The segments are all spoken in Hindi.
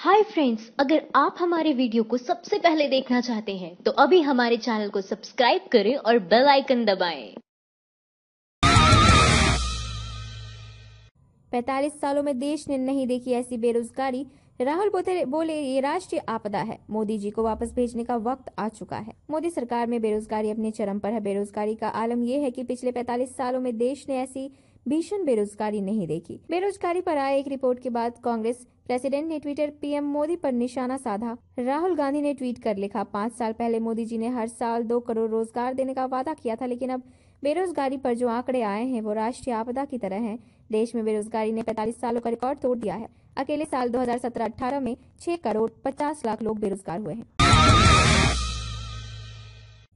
हाय फ्रेंड्स, अगर आप हमारे वीडियो को सबसे पहले देखना चाहते हैं तो अभी हमारे चैनल को सब्सक्राइब करें और बेल आइकन दबाएं। 45 सालों में देश ने नहीं देखी ऐसी बेरोजगारी। राहुल बोले ये राष्ट्रीय आपदा है। मोदी जी को वापस भेजने का वक्त आ चुका है। मोदी सरकार में बेरोजगारी अपने चरम पर है। बेरोजगारी का आलम यह है कि पिछले 45 सालों में देश ने ऐसी भीषण बेरोजगारी नहीं देखी। बेरोजगारी पर आए एक रिपोर्ट के बाद कांग्रेस प्रेसिडेंट ने ट्विटर पीएम मोदी पर निशाना साधा। राहुल गांधी ने ट्वीट कर लिखा, 5 साल पहले मोदी जी ने हर साल 2 करोड़ रोजगार देने का वादा किया था, लेकिन अब बेरोजगारी पर जो आंकड़े आए हैं वो राष्ट्रीय आपदा की तरह हैं। देश में बेरोजगारी ने 45 सालों का रिकॉर्ड तोड़ दिया है। अकेले साल 2017-18 में 6 करोड़ 50 लाख लोग बेरोजगार हुए हैं।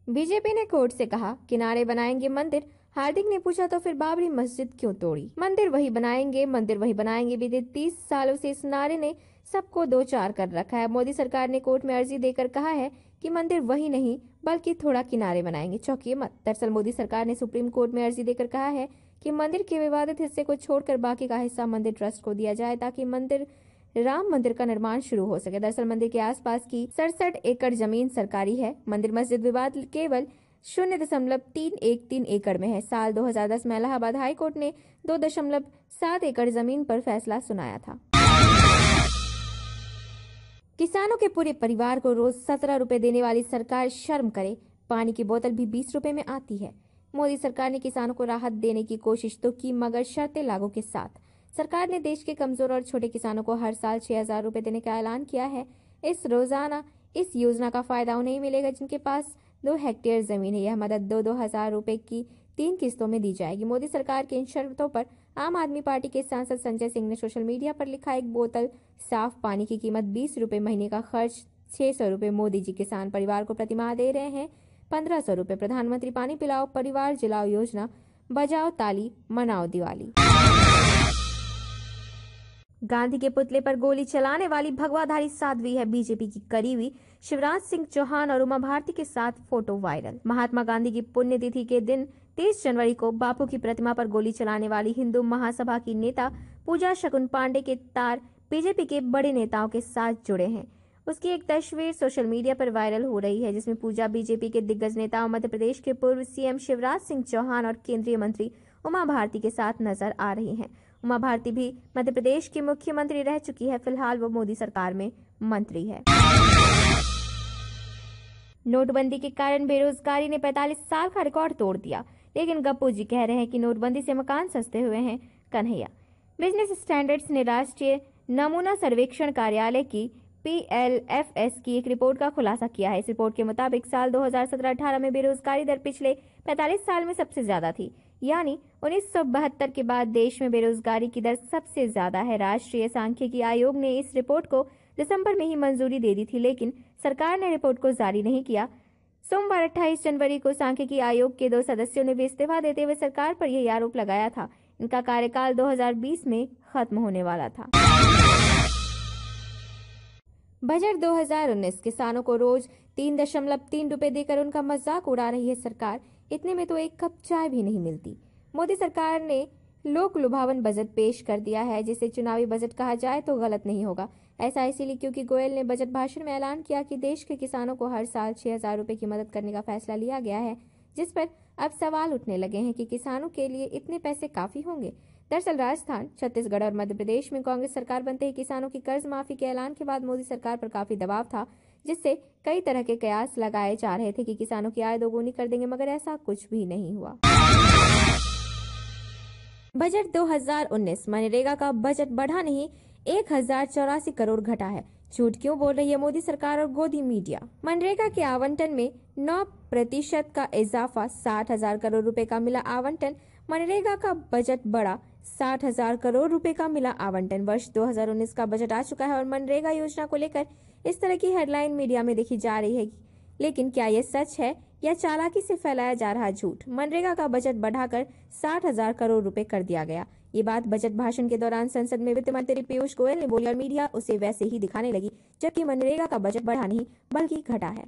बीजेपी ने कोर्ट से कहा, किनारे बनाएंगे मंदिर। हार्दिक ने पूछा, तो फिर बाबरी मस्जिद क्यों तोड़ी? मंदिर वही बनाएंगे। बीते 30 सालों से इस नारे ने सबको दो चार कर रखा है। मोदी सरकार ने कोर्ट में अर्जी देकर कहा है कि मंदिर वही नहीं बल्कि थोड़ा किनारे बनाएंगे, चौंकिए मत। दरअसल मोदी सरकार ने सुप्रीम कोर्ट में अर्जी देकर कहा है कि मंदिर के विवादित हिस्से को छोड़कर बाकी का हिस्सा मंदिर ट्रस्ट को दिया जाए ताकि राम मंदिर का निर्माण शुरू हो सके। दरअसल मंदिर के आसपास की 67 एकड़ जमीन सरकारी है। मंदिर मस्जिद विवाद केवल 0.313 एकड़ में है। साल 2010 में इलाहाबाद हाई कोर्ट ने 2.7 एकड़ जमीन पर फैसला सुनाया था। किसानों के पूरे परिवार को रोज 17 रुपए देने वाली सरकार शर्म करे। पानी की बोतल भी 20 रुपए में आती है। मोदी सरकार ने किसानों को राहत देने की कोशिश तो की, मगर शर्तें लागू के साथ। सरकार ने देश के कमजोर और छोटे किसानों को हर साल 6,000 रुपए देने का ऐलान किया है। इस योजना का फायदा उन्हें मिलेगा जिनके पास 2 हेक्टेयर जमीन है। यह मदद 2-2 हजार रुपए की 3 किस्तों में दी जाएगी। मोदी सरकार की इन शर्तों पर आम आदमी पार्टी के सांसद संजय सिंह ने सोशल मीडिया पर लिखा, एक बोतल साफ पानी की कीमत 20 रुपए, महीने का खर्च 600 रुपए। मोदी जी किसान परिवार को प्रतिमाह दे रहे हैं 1500 रुपए। प्रधानमंत्री पानी पिलाओ परिवार जिलाओ योजना, बजाओ ताली मनाओ दिवाली। गांधी के पुतले पर गोली चलाने वाली भगवाधारी साध्वी है बीजेपी की करीबी। शिवराज सिंह चौहान और उमा भारती के साथ फोटो वायरल। महात्मा गांधी की पुण्यतिथि के दिन 23 जनवरी को बापू की प्रतिमा पर गोली चलाने वाली हिंदू महासभा की नेता पूजा शकुन पांडे के तार बीजेपी के बड़े नेताओं के साथ जुड़े हैं। उसकी एक तस्वीर सोशल मीडिया पर वायरल हो रही है जिसमें पूजा बीजेपी के दिग्गज नेताओं मध्य प्रदेश के पूर्व सीएम शिवराज सिंह चौहान और केंद्रीय मंत्री उमा भारती के साथ नजर आ रही हैं। उमा भारती भी मध्य प्रदेश की मुख्यमंत्री रह चुकी है। फिलहाल वो मोदी सरकार में मंत्री है। नोटबंदी के कारण बेरोजगारी ने 45 साल का रिकॉर्ड तोड़ दिया, लेकिन गप्पू जी कह रहे हैं कि नोटबंदी से मकान सस्ते हुए हैं। कन्हैया। बिजनेस स्टैंडर्ड्स ने राष्ट्रीय नमूना सर्वेक्षण कार्यालय की PLFS की एक रिपोर्ट का खुलासा किया है। इस रिपोर्ट के मुताबिक साल 2017-18 में बेरोजगारी दर पिछले 45 साल में सबसे ज्यादा थी, यानी 1972 के बाद देश में बेरोजगारी की दर सबसे ज्यादा है। राष्ट्रीय सांख्यिकी आयोग ने इस रिपोर्ट को दिसंबर में ही मंजूरी दे दी थी, लेकिन सरकार ने रिपोर्ट को जारी नहीं किया। सोमवार 28 जनवरी को सांख्यिकी आयोग के 2 सदस्यों ने भी इस्तीफा देते हुए सरकार पर यह आरोप लगाया था। इनका कार्यकाल 2020 में खत्म होने वाला था। बजट 2019 किसानों को रोज 3.3 रुपए देकर उनका मजाक उड़ा रही है सरकार। इतने में तो एक कप चाय भी नहीं मिलती। मोदी सरकार ने लोक लुभावन बजट पेश कर दिया है, जिसे चुनावी बजट कहा जाए तो गलत नहीं होगा। ऐसा इसीलिए क्योंकि गोयल ने बजट भाषण में ऐलान किया कि देश के किसानों को हर साल 6,000 रुपए की मदद करने का फैसला लिया गया है, जिस पर अब सवाल उठने लगे हैं कि किसानों के लिए इतने पैसे काफी होंगे। दरअसल राजस्थान, छत्तीसगढ़ और मध्य प्रदेश में कांग्रेस सरकार बनते ही किसानों की कर्ज माफी के ऐलान के बाद मोदी सरकार पर काफी दबाव था, जिससे कई तरह के कयास लगाए जा रहे थे कि किसानों की आय दोगुनी कर देंगे, मगर ऐसा कुछ भी नहीं हुआ। बजट 2019 मनरेगा का बजट बढ़ा नहीं, 1084 करोड़ घटा है। झूठ क्यों बोल रही है मोदी सरकार और गोदी मीडिया? मनरेगा के आवंटन में 9% का इजाफा, 60,000 करोड़ रुपए का मिला आवंटन। मनरेगा का बजट बढ़ा, 60,000 करोड़ रुपए का मिला आवंटन। वर्ष 2019 का बजट आ चुका है और मनरेगा योजना को लेकर इस तरह की हेडलाइन मीडिया में देखी जा रही है, लेकिन क्या यह सच है या चालाकी से फैलाया जा रहा झूठ? मनरेगा का बजट बढ़ाकर 60,000 करोड़ रुपए कर दिया गया। ये बात बजट भाषण के दौरान संसद में वित्त मंत्री पीयूष गोयल ने बोली और मीडिया उसे वैसे ही दिखाने लगी, जबकि मनरेगा का बजट बढ़ा नहीं बल्कि घटा है।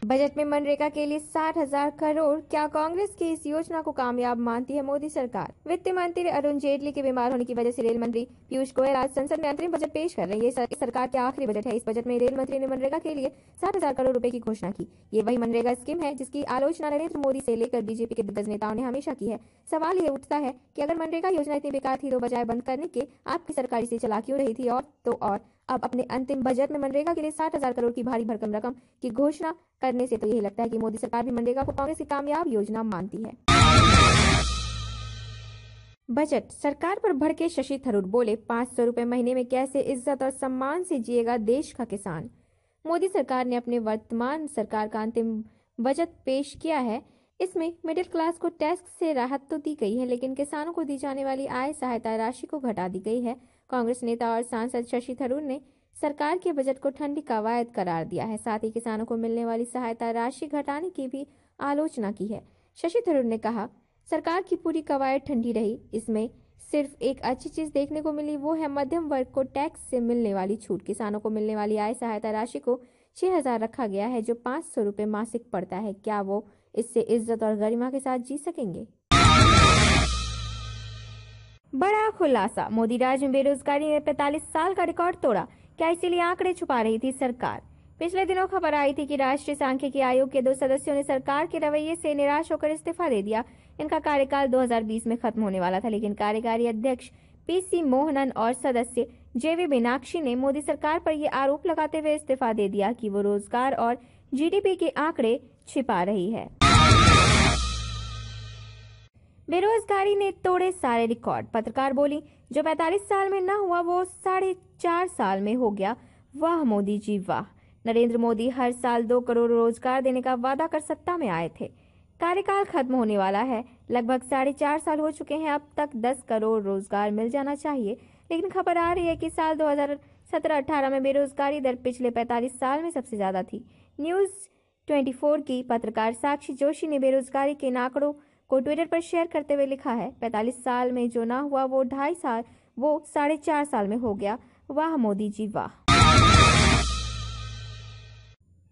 बजट में मनरेगा के लिए 60,000 करोड़। क्या कांग्रेस की इस योजना को कामयाब मानती है मोदी सरकार? वित्त मंत्री अरुण जेटली के बीमार होने की वजह से रेल मंत्री पीयूष गोयल आज संसद में अंतरिम बजट पेश कर रहे हैं। ये सरकार के आखिरी बजट है। इस बजट में रेल मंत्री ने मनरेगा के लिए 60,000 करोड़ रुपए की घोषणा की। ये वही मनरेगा स्कीम है जिसकी आलोचना नरेंद्र मोदी से लेकर बीजेपी के दिग्गज नेताओं ने हमेशा की है। सवाल ये उठता है कि अगर मनरेगा योजना इतनी बेकार थी तो बजाय बंद करने के आपकी सरकार इसे चला क्यों रही थी? और अब अपने अंतिम बजट में मनरेगा के लिए 60,000 करोड़ की भारी भरकम रकम की घोषणा करने से तो यही लगता है कि मोदी सरकार भी मनरेगा को कांग्रेस की कामयाब योजना मानती है। बजट सरकार पर भड़के शशि थरूर बोले 500 रुपए महीने में कैसे इज्जत और सम्मान से जिएगा देश का किसान। मोदी सरकार ने अपने वर्तमान सरकार का अंतिम बजट पेश किया है। इसमें मिडिल क्लास को टैक्स से राहत तो दी गई है, लेकिन किसानों को दी जाने वाली आय सहायता राशि को घटा दी गई है। कांग्रेस नेता और सांसद शशि थरूर ने सरकार के बजट को ठंडी कवायद करार दिया है। साथ ही किसानों को मिलने वाली सहायता राशि घटाने की भी आलोचना की है। शशि थरूर ने कहा, सरकार की पूरी कवायद ठंडी रही। इसमें सिर्फ एक अच्छी चीज देखने को मिली, वो है मध्यम वर्ग को टैक्स से मिलने वाली छूट। किसानों को मिलने वाली आय सहायता राशि को 6,000 रखा गया है, जो 500 रुपए मासिक पड़ता है। क्या वो इससे इज्जत और गरिमा के साथ जी सकेंगे? बड़ा खुलासा, मोदी राज में बेरोजगारी ने 45 साल का रिकॉर्ड तोड़ा। क्या इसीलिए आंकड़े छुपा रही थी सरकार? पिछले दिनों खबर आई थी कि राष्ट्रीय सांख्यिकी आयोग के 2 सदस्यों ने सरकार के रवैये से निराश होकर इस्तीफा दे दिया। इनका कार्यकाल 2020 में खत्म होने वाला था, लेकिन कार्यकारी अध्यक्ष पीसी मोहनन और सदस्य जेवी मीनाक्षी ने मोदी सरकार पर यह आरोप लगाते हुए इस्तीफा दे दिया कि वो रोजगार और जीडीपी के आंकड़े छिपा रही है। बेरोजगारी ने तोड़े सारे रिकॉर्ड। पत्रकार बोली, जो 45 साल में न हुआ वो 4.5 साल में हो गया। वाह मोदी जी वाह। नरेंद्र मोदी हर साल 2 करोड़ रोजगार देने का वादा कर सत्ता में आए थे। कार्यकाल खत्म होने वाला है, लगभग 4.5 साल हो चुके हैं। अब तक 10 करोड़ रोजगार मिल जाना चाहिए, लेकिन खबर आ रही है कि साल 2017-18 में बेरोजगारी दर पिछले 45 साल में सबसे ज्यादा थी। न्यूज 24 की पत्रकार साक्षी जोशी ने बेरोजगारी के आंकड़ों को ट्विटर पर शेयर करते हुए लिखा है, 45 साल में जो ना हुआ वो 2.5 साल, वो 4.5 साल में हो गया। वाह मोदी जी वाह।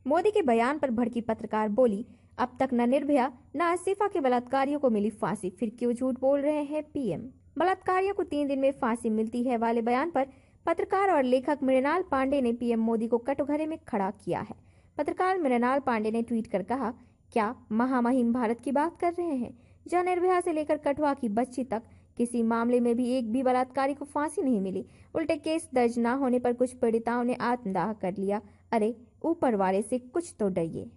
मोदी के बयान पर भड़की पत्रकार बोली, अब तक न निर्भया न आसिफा के बलात्कारियों को मिली फांसी, फिर क्यों झूठ बोल रहे हैं पीएम। बलात्कारियों को 3 दिन में फांसी मिलती है वाले बयान पर पत्रकार और लेखक मृणाल पांडे ने पीएम मोदी को कटघरे में खड़ा किया है। पत्रकार मृणाल पांडे ने ट्वीट कर कहा, क्या महामहिम भारत की बात कर रहे हैं, जहां निर्भया से लेकर कठुआ की बच्ची तक किसी मामले में भी एक भी बलात्कारी को फांसी नहीं मिली। उल्टे केस दर्ज न होने पर कुछ पीड़िताओं ने आत्मदाह कर लिया। अरे ऊपर वाले से कुछ तो डरिए।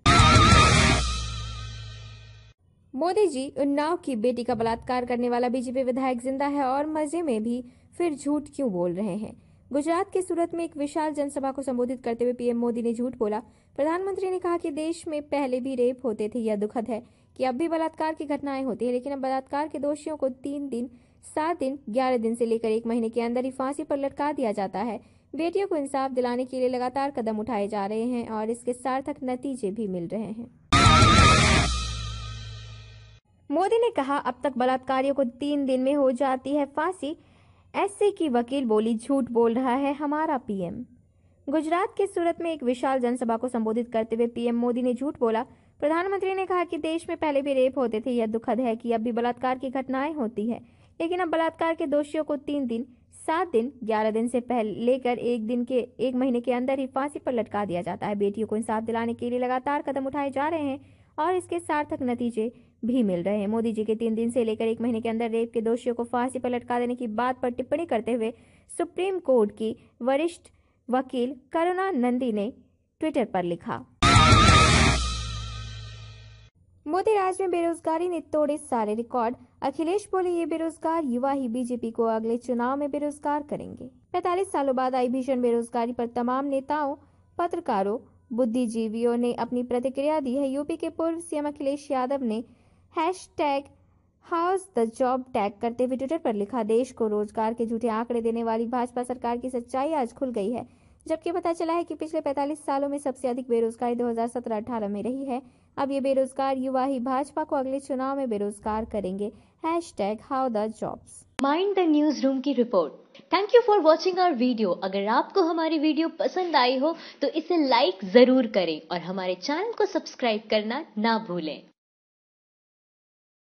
मोदी जी, उन्नाव की बेटी का बलात्कार करने वाला बीजेपी विधायक जिंदा है और मजे में भी, फिर झूठ क्यों बोल रहे हैं। गुजरात के सूरत में एक विशाल जनसभा को संबोधित करते हुए पीएम मोदी ने झूठ बोला। प्रधानमंत्री ने कहा कि देश में पहले भी रेप होते थे। यह दुखद है कि अब भी बलात्कार की घटनाएं होती है, लेकिन अब बलात्कार के दोषियों को 3 दिन, 7 दिन, 11 दिन से लेकर 1 महीने के अंदर ही फांसी पर लटका दिया जाता है। बेटियों को इंसाफ दिलाने के लिए लगातार कदम उठाए जा रहे हैं और इसके सार्थक नतीजे भी मिल रहे हैं। मोदी ने कहा, अब तक बलात्कारियों को 3 दिन में हो जाती है फांसी। एससी की वकील बोली, झूठ बोल रहा है हमारा पीएम। गुजरात के सूरत में एक विशाल जनसभा को संबोधित करते हुए पीएम मोदी ने झूठ बोला। प्रधानमंत्री ने कहा कि देश में पहले भी रेप होते थे। यह दुखद है कि अब भी बलात्कार की घटनाएं होती है, लेकिन अब बलात्कार के दोषियों को 3 दिन, 7 दिन, 11 दिन से लेकर 1 महीने के अंदर ही फांसी पर लटका दिया जाता है। बेटियों को इंसाफ दिलाने के लिए लगातार कदम उठाए जा रहे हैं और इसके सार्थक नतीजे भी मिल रहे हैं। मोदी जी के 3 दिन से लेकर 1 महीने के अंदर रेप के दोषियों को फांसी पर लटका देने की बात पर टिप्पणी करते हुए सुप्रीम कोर्ट की वरिष्ठ वकील करुणा नंदी ने ट्विटर पर लिखा, मोदी राज में बेरोजगारी ने तोड़े सारे रिकॉर्ड। अखिलेश बोले, ये बेरोजगार युवा ही बीजेपी को अगले चुनाव में बेरोजगार करेंगे। 45 सालों बाद आई भीषण बेरोजगारी पर तमाम नेताओं, पत्रकारों, बुद्धिजीवियों ने अपनी प्रतिक्रिया दी है। यूपी के पूर्व सीएम अखिलेश यादव ने #HowsTheJob टैग करते हुए ट्विटर पर लिखा, देश को रोजगार के झूठे आंकड़े देने वाली भाजपा सरकार की सच्चाई आज खुल गई है, जबकि पता चला है कि पिछले 45 सालों में सबसे अधिक बेरोजगारी 2017-18 में रही है। अब ये बेरोजगार युवा ही भाजपा को अगले चुनाव में बेरोजगार करेंगे। #HowTheJobs। Mind the newsroom की report. Thank you for watching our video. अगर आपको हमारी वीडियो पसंद आई हो तो इसे लाइक जरूर करें और हमारे चैनल को सब्सक्राइब करना ना भूलें।